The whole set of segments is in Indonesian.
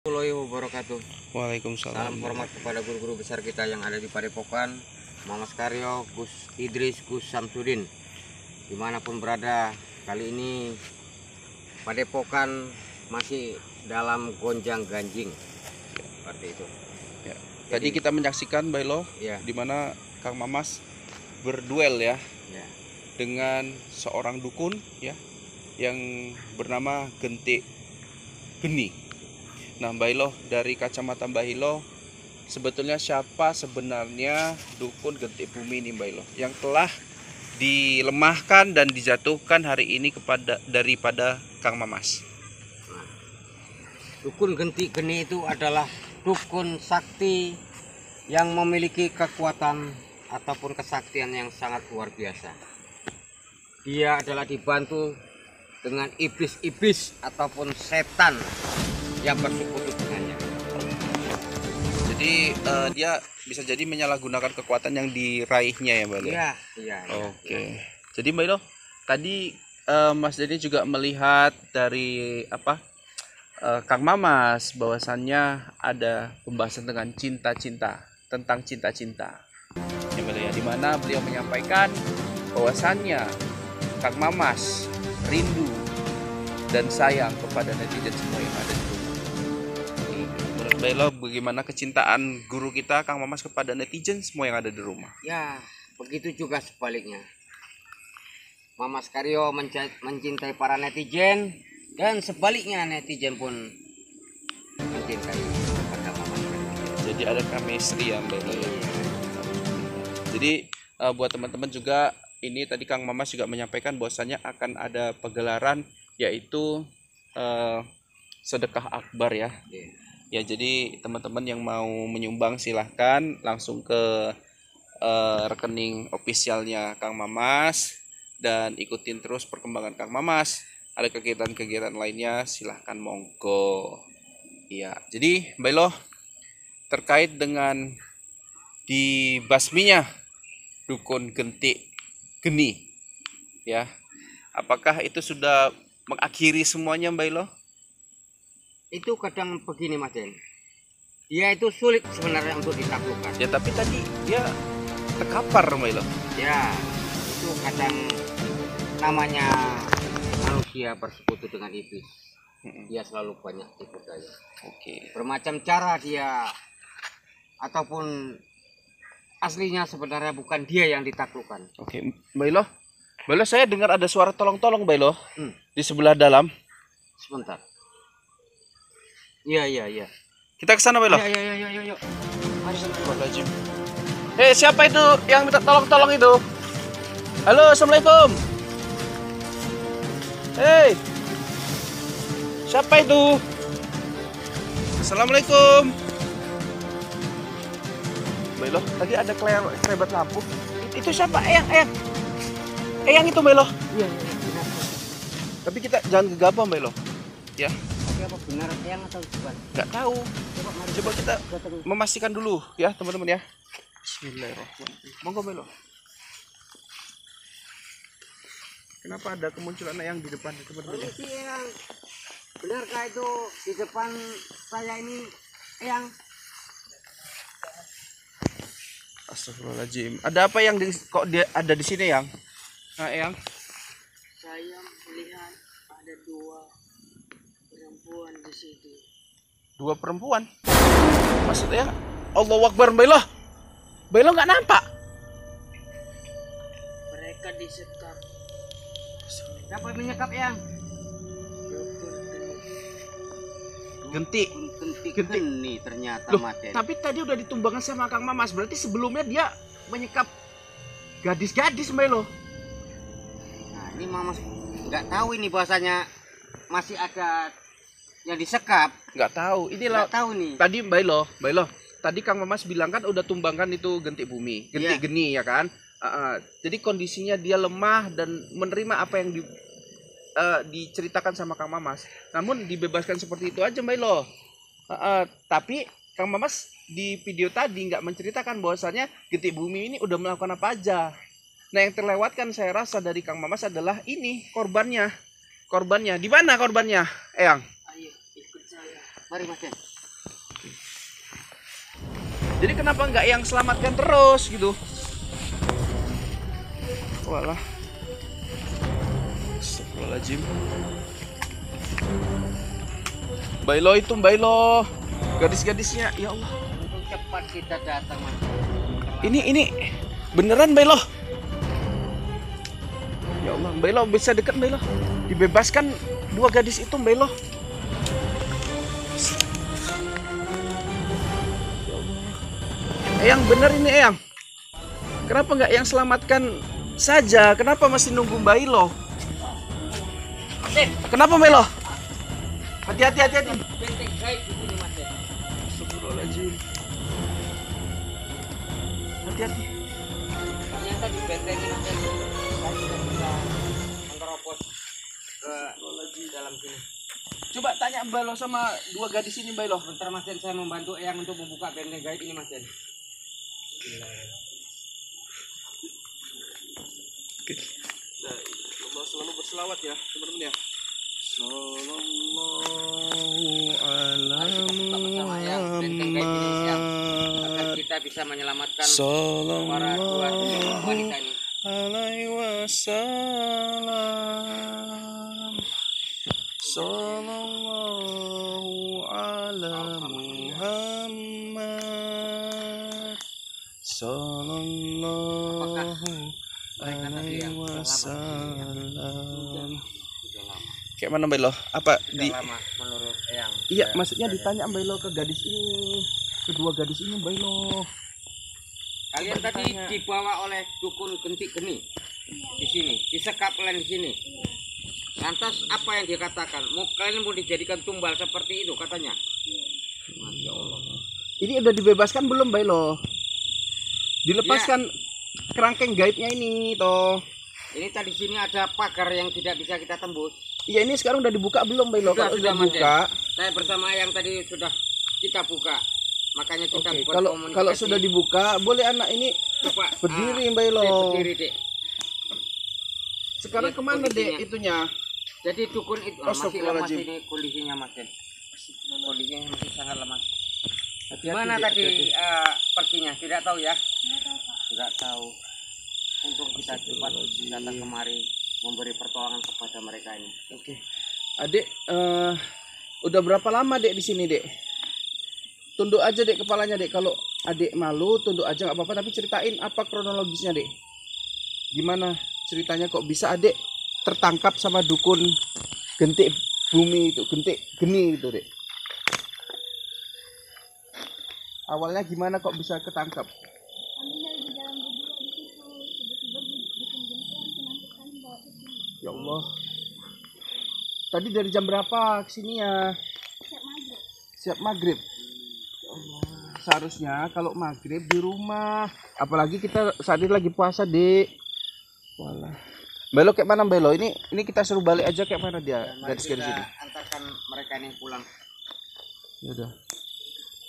Warahmatullahi wabarakatuh. Waalaikumsalam. Salam hormat kepada guru-guru besar kita yang ada di Padepokan, Mas Karyo, Gus Idris, Gus Samsudin. Dimanapun berada, kali ini Padepokan masih dalam gonjang ganjing seperti itu. Ya. Tadi kita menyaksikan Bailo, ya, di mana Kang Mamas berduel ya, dengan seorang dukun ya yang bernama Gentik Geni. Nah, Bailo, dari kacamata Bailo, sebetulnya siapa sebenarnya dukun Gentik Bumi ini, Bailo, yang telah dilemahkan dan dijatuhkan hari ini daripada Kang Mamas? Nah, dukun Gentik Geni itu adalah dukun sakti yang memiliki kekuatan ataupun kesaktian yang sangat luar biasa. Dia adalah dibantu dengan iblis-iblis ataupun setan yang bersekutu dengannya. Jadi dia bisa jadi menyalahgunakan kekuatan yang diraihnya ya, Mbak? Iya. Oke. Jadi Mbak Ilo, tadi Mas Denny juga melihat dari Kang Mamas bahwasannya ada pembahasan dengan tentang cinta-cinta. Ya, Mbak ya, di mana beliau menyampaikan bahwasannya Kang Mamas rindu dan sayang kepada netizen semua yang ada di rumah. Menurut Mbak Ilo, bagaimana kecintaan guru kita Kang Mamas kepada netizen semua yang ada di rumah? Ya, begitu juga sebaliknya. Mas Karyo mencintai para netizen, dan sebaliknya netizen pun mencintai kepada Mas Karyo. Jadi ada chemistry ya, Mbak Ilo. Jadi buat teman-teman juga, ini tadi Kang Mamas juga menyampaikan bahwasanya akan ada pegelaran, yaitu sedekah akbar ya. Ya, jadi teman-teman yang mau menyumbang silahkan langsung ke rekening ofisialnya Kang Mamas dan ikutin terus perkembangan Kang Mamas. Ada kegiatan-kegiatan lainnya silahkan monggo. Iya, jadi Mbak Ilo, terkait dengan dibasminya dukun Gentik Geni ya, apakah itu sudah mengakhiri semuanya, Mbak Ilo? Itu kadang begini, Mas Den, dia itu sulit sebenarnya untuk ditaklukkan ya, tapi tadi dia terkapar, Mbak Ilo. ya. Itu kadang namanya manusia bersekutu dengan iblis. Dia selalu banyak tipu daya. Oke. Bermacam cara dia, ataupun aslinya sebenarnya bukan dia yang ditaklukkan. Oke, Mbak Ilo, saya dengar ada suara tolong-tolong, Mbak Ilo, di sebelah dalam. Sebentar. Iya. Kita ke sana, Mbak Ilo. Iya. Mari. Siapa itu yang minta tolong-tolong itu? Halo, assalamualaikum. Siapa itu? Assalamualaikum. Mbak Ilo, tadi ada kelebat lampu. Itu siapa? Eyang itu, Mbak Ilo. Iya. Tapi kita jangan gegabah, Mbak Ilo. Ya. Tapi apa benar yang atau bukan? Nggak tahu. Coba kita memastikan dulu ya, teman-teman ya. Bismillahirrahmanirrahim. Monggo, Mbak Ilo. Kenapa ada kemunculan yang di depan, teman-teman? Eyang, benarkah itu di depan saya ini Eyang? Astagfirullahaladzim. Ada apa yang kok dia ada di sini, Yang? Nah, Eyang. Saya melihat ada dua perempuan di sini. Dua perempuan? Maksudnya? Allahu Akbar, Mbak Ilo. Mbak Ilo nggak nampak? Mereka disekap. Siapa yang menyekap, Eyang? Gentik Geni ternyata. Loh, Maten. tapi tadi udah ditumbangkan sama Kang Mamas. Berarti sebelumnya dia menyekap gadis-gadis, Mbak Ilo. Nah, ini Mama nggak tahu ini bahasanya masih ada yang disekap. Nggak tahu. Inilah Nggak tahu nih. tadi Mbak Ilo. Tadi Kang Mamas bilang kan udah tumbangkan itu Gentik Bumi, Gentik Geni ya kan. Jadi kondisinya dia lemah dan menerima apa yang diceritakan sama Kang Mamas. Namun dibebaskan seperti itu aja, Mbak Ilo. Tapi Kang Mamas di video tadi nggak menceritakan bahwasannya Gentik Bumi ini udah melakukan apa aja. Nah, yang terlewatkan saya rasa dari Kang Mamas adalah ini korbannya. Di mana korbannya, Eyang? Ayo ikut saya. Mari, Mas Den. Jadi kenapa nggak yang selamatkan terus gitu? Walah. Astagfirullahaladzim. Bailo itu, Bailo. Gadis-gadisnya, ya Allah. Untuk cepat kita datang, Mas. Ini beneran Bailo. Ya Allah, Bailo bisa dekat Bailo. Dibebaskan 2 gadis itu Bailo. Ya Allah. Eyang bener ini Eyang. Kenapa nggak yang selamatkan saja? Kenapa masih nunggu Bailo? Kenapa Bailo? Hati-hati, hati-hati. Benteng gaib di sini, Mas. Astagfirullahaladzim. Hati-hati. Ternyata di benteng ini, Mas. Saya tidak bisa menerobos ke dalam sini. Coba tanya Bailo sama 2 gadis ini Bailo. Bentar, Mas Den, saya membantu Eyang untuk membuka benteng gaib ini, Mas Den. Oke. Nah, Allah selalu berselawat ya, teman-teman ya. Sallallahu ala Agar kita bisa menyelamatkan para dua wanita ini. alaihi wasallam. Sallallahu ala Muhammad. Sallallahu Mereka tadi yang alaihi sudah wasallam. lama. Kayak mana Bailo? Apa Sudah lama menurut Eyang. Iya, maksudnya ditanya Bailo ke gadis ini, kedua gadis ini Bailo. Kalian tadi dibawa oleh dukun Gentik Geni di sini, disekap kalian di sini. Lantas apa yang dia katakan? Kalian mau dijadikan tumbal seperti itu katanya? Masya Allah. Ini udah dibebaskan belum Bailo? Dilepaskan kerangkeng gaibnya ini toh. Ini tadi sini ada pagar yang tidak bisa kita tembus. Iya, ini sekarang udah dibuka belum Bailo? Kalau udah Mas buka. Saya bersama yang tadi sudah kita buka. Makanya kita Oke, berkomunikasi. kalau sudah dibuka, boleh anak ini Coba, berdiri Dek, Bailo. berdiri, Dek. Sekarang Lihat kemana kondisinya. Dek itunya? Jadi dukun itu masih lemas Astagfirullahaladzim. ini kondisinya, Mas Den. Kondisinya masih sangat lemas. Hati-hati, Mana Dek, tadi hati-hati. perginya? Tidak tahu ya? Tidak tahu. Untuk kita cepat datang kemari memberi pertolongan kepada mereka ini. Oke. Adik, udah berapa lama Dek di sini Dek? Tunduk aja Dek kepalanya Dek. Kalau adik malu tunduk aja nggak apa-apa, tapi ceritain apa kronologisnya Dek. Gimana ceritanya kok bisa adik tertangkap sama dukun Gentik Bumi itu, Gentik Geni itu Dek? Awalnya gimana kok bisa ketangkap? Ya Allah. Tadi dari jam berapa kesini ya? Siap maghrib. Ya Allah. Seharusnya kalau maghrib di rumah. Apalagi kita saat ini lagi puasa, Dek. Walah. Belo kayak mana Belo? Ini kita suruh balik aja kayak mana dia? Mari Gadis kita gadis ini. antarkan mereka ini pulang. Ya udah.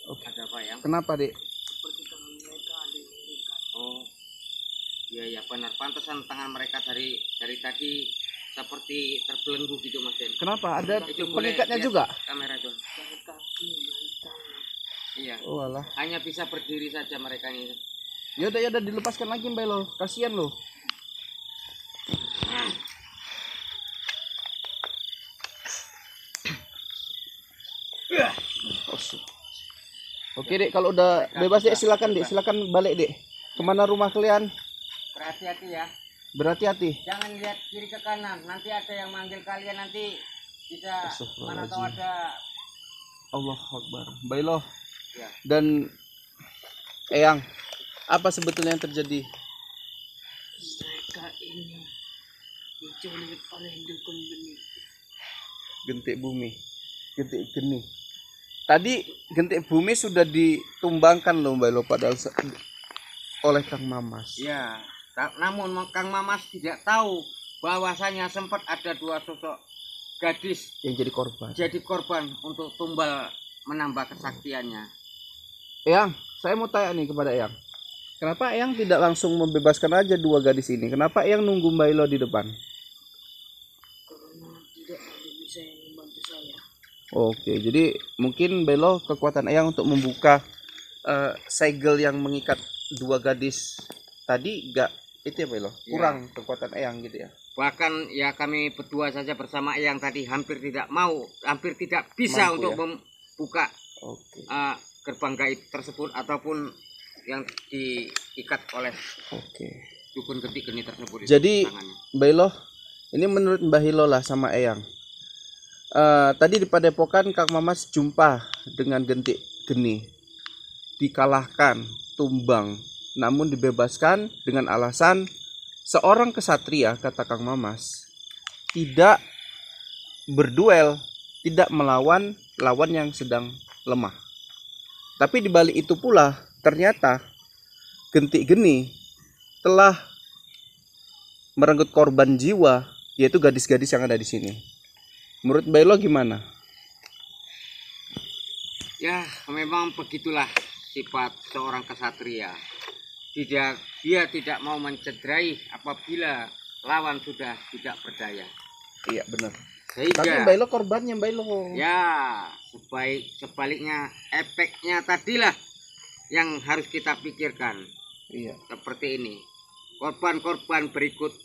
Ada apa yang? Kenapa Dek? Seperti tangan mereka ada yang terikat. Oh, iya ya benar. Pantesan tangan mereka dari tadi seperti terbelenggu gitu, Mas Den. Kenapa? Ada Itu boleh pengikatnya lihat juga? Kamera tuh. Dari kaki, dari tangan. Iya. Oh alah. Hanya bisa berdiri saja mereka ini. Ya udah dilepaskan lagi Belo. Kasihan loh. Oke Dek, kalau udah bebas Dek silakan Dek, silakan balik Dek. Kemana rumah kalian? Berhati-hati ya. Berhati-hati. Jangan lihat kiri ke kanan. Nanti ada yang manggil kalian, nanti bisa mana tahu ada. Allah Akbar. Baiklah. Ya. Dan Eyang, apa sebetulnya yang terjadi? Mereka ini diculik oleh dukun benih. Gentik Bumi, Gentik Geni. Tadi Gentik Bumi sudah ditumbangkan loh Mbak Lo padahal oleh Kang Mamas. Ya. Namun Kang Mamas tidak tahu bahwasanya sempat ada dua sosok gadis Yang jadi korban. jadi korban untuk tumbal menambah kesaktiannya. Eyang, saya mau tanya nih kepada Eyang. Kenapa Eyang tidak langsung membebaskan aja dua gadis ini? Kenapa Eyang nunggu Mbak Lo di depan? Karena tidak ada bisa yang membantu saya. Oke, jadi mungkin Belo kekuatan Eyang untuk membuka segel yang mengikat dua gadis tadi gak itu ya Belo? Kurang kekuatan Eyang gitu ya. Bahkan ya kami berdua saja bersama Eyang tadi hampir tidak bisa Mampu, untuk ya? membuka Oke. gerbang gaib tersebut ataupun yang diikat oleh Oke. dukun gentik geni tersebut. Jadi tangannya. Belo, ini menurut Mbah Hilo lah sama Eyang. Tadi di Padepokan Kang Mamas jumpa dengan gentik geni, dikalahkan, tumbang, namun dibebaskan dengan alasan seorang kesatria, kata Kang Mamas, tidak berduel, tidak melawan lawan yang sedang lemah. Tapi di balik itu pula ternyata gentik geni telah merenggut korban jiwa, yaitu gadis-gadis yang ada di sini. Menurut Bailo gimana? Ya, memang begitulah sifat seorang kesatria. Dia tidak mau mencederai apabila lawan sudah tidak berdaya. Iya benar. Sehingga Tapi Bailo korbannya Bailo. ya sebaliknya efeknya tadilah yang harus kita pikirkan. Iya. Seperti ini. Korban-korban berikut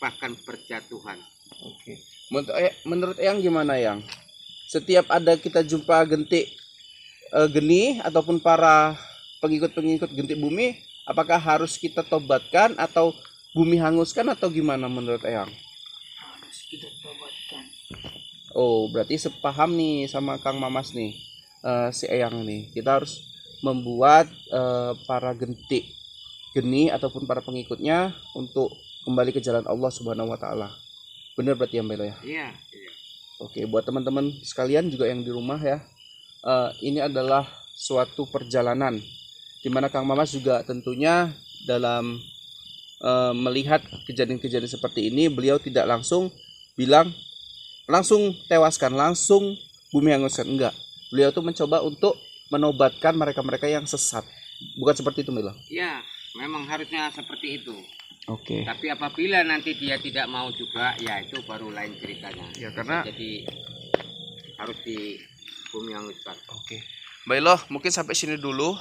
bahkan berjatuhan. Oke. Menurut Eyang gimana Yang? Setiap ada kita jumpa gentik geni ataupun para pengikut-pengikut gentik bumi, apakah harus kita tobatkan atau bumi hanguskan atau gimana menurut Eyang? Harus kita tobatkan. Oh, berarti sepaham nih sama Kang Mamas nih, si Eyang nih. Kita harus membuat para gentik geni ataupun para pengikutnya untuk kembali ke jalan Allah Subhanahu wa taala. Benar berarti ya Mbak Elo ya? Iya. Oke, buat teman-teman sekalian juga yang di rumah ya, ini adalah suatu perjalanan di mana Kang Mamas juga tentunya dalam melihat kejadian-kejadian seperti ini, beliau tidak langsung bilang langsung tewaskan, langsung bumi hanguskan, enggak. Beliau tuh mencoba untuk menobatkan mereka-mereka yang sesat. Bukan seperti itu, Mila? Ya, memang harusnya seperti itu. Oke. Tapi apabila nanti dia tidak mau juga, ya itu baru lain ceritanya. Ya, karena jadi harus di bumi hanguskan. Oke. Baiklah, mungkin sampai sini dulu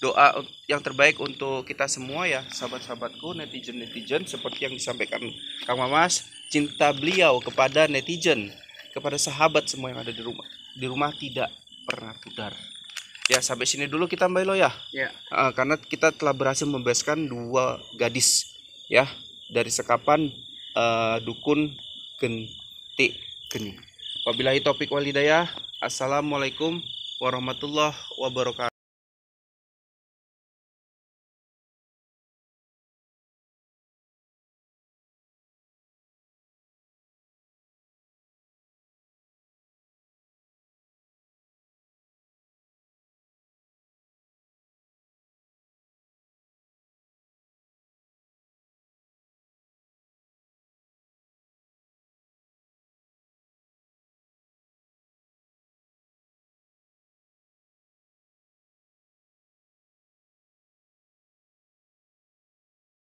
doa yang terbaik untuk kita semua ya, sahabat-sahabatku, netizen-netizen, seperti yang disampaikan Kang Mamas, cinta beliau kepada netizen, kepada sahabat semua yang ada di rumah. Di rumah tidak pernah pudar. Ya, sampai sini dulu kita Mbak Elo ya. Ya. Karena kita telah berhasil membebaskan 2 gadis ya dari sekapan dukun gentik geni. Wabillahi taufik wal hidayah. Assalamualaikum warahmatullahi wabarakatuh.